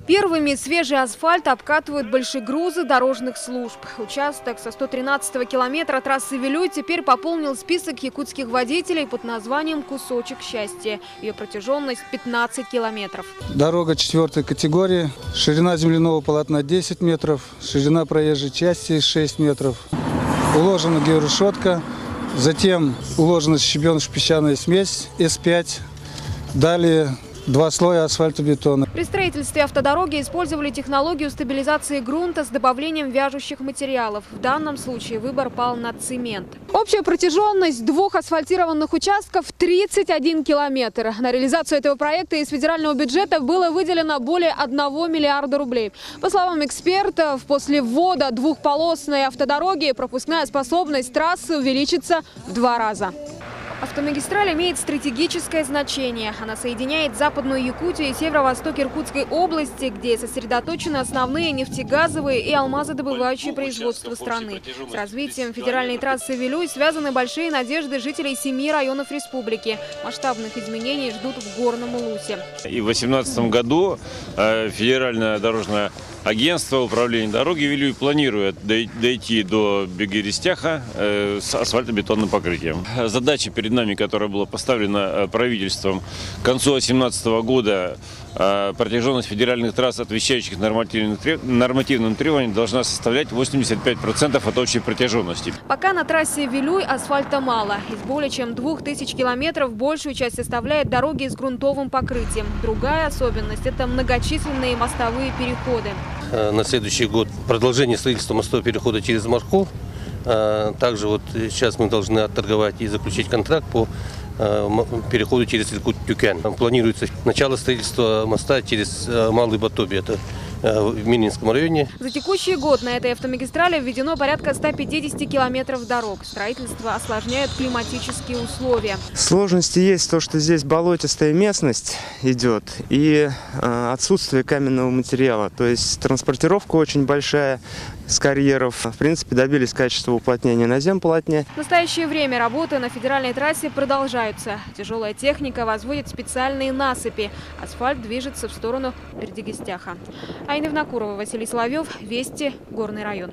Первыми свежий асфальт обкатывают большегрузы дорожных служб. Участок со 113-го километра трассы Вилюй теперь пополнил список якутских водителей под названием «Кусочек счастья». Ее протяженность 15 километров. Дорога 4-й категории. Ширина земляного полотна 10 метров. Ширина проезжей части 6 метров. Уложена георешетка. Затем уложена щебеночно-песчаная смесь С5. Далее 2 слоя асфальтобетона. При строительстве автодороги использовали технологию стабилизации грунта с добавлением вяжущих материалов. В данном случае выбор пал на цемент. Общая протяженность двух асфальтированных участков – 31 километр. На реализацию этого проекта из федерального бюджета было выделено более 1 миллиарда рублей. По словам экспертов, после ввода двухполосной автодороги пропускная способность трассы увеличится в 2 раза. Автомагистраль имеет стратегическое значение. Она соединяет Западную Якутию и северо-восток Иркутской области, где сосредоточены основные нефтегазовые и алмазодобывающие производства страны. С развитием федеральной трассы Вилюй связаны большие надежды жителей 7 районов республики. Масштабных изменений ждут в Горном Улусе. И в 2018 году федеральное дорожное агентство управления дороги Вилюй планирует дойти до Беги-Рестяха с асфальтобетонным покрытием. Задача перед нами, которая была поставлена правительством к концу 2018 года, протяженность федеральных трасс, отвечающих нормативным требованиям, должна составлять 85% от общей протяженности. Пока на трассе Вилюй асфальта мало. Из более чем 2000 километров большую часть составляет дороги с грунтовым покрытием. Другая особенность – это многочисленные мостовые переходы. На следующий год продолжение строительства мостового перехода через Марху. Также вот сейчас мы должны отторговать и заключить контракт по переходу через реку Тюкян. Планируется начало строительства моста через Малый Батоби, это в Мининском районе. За текущий год на этой автомагистрали введено порядка 150 километров дорог. Строительство осложняют климатические условия. Сложности есть то, что здесь болотистая местность идет и отсутствие каменного материала. То есть транспортировка очень большая с карьеров. В принципе, добились качества уплотнения на земполотне. В настоящее время работы на федеральной трассе продолжаются. Тяжелая техника возводит специальные насыпи. Асфальт движется в сторону Бердигистяха. Айна Внакурова, Василий Соловьев, Вести, Горный район.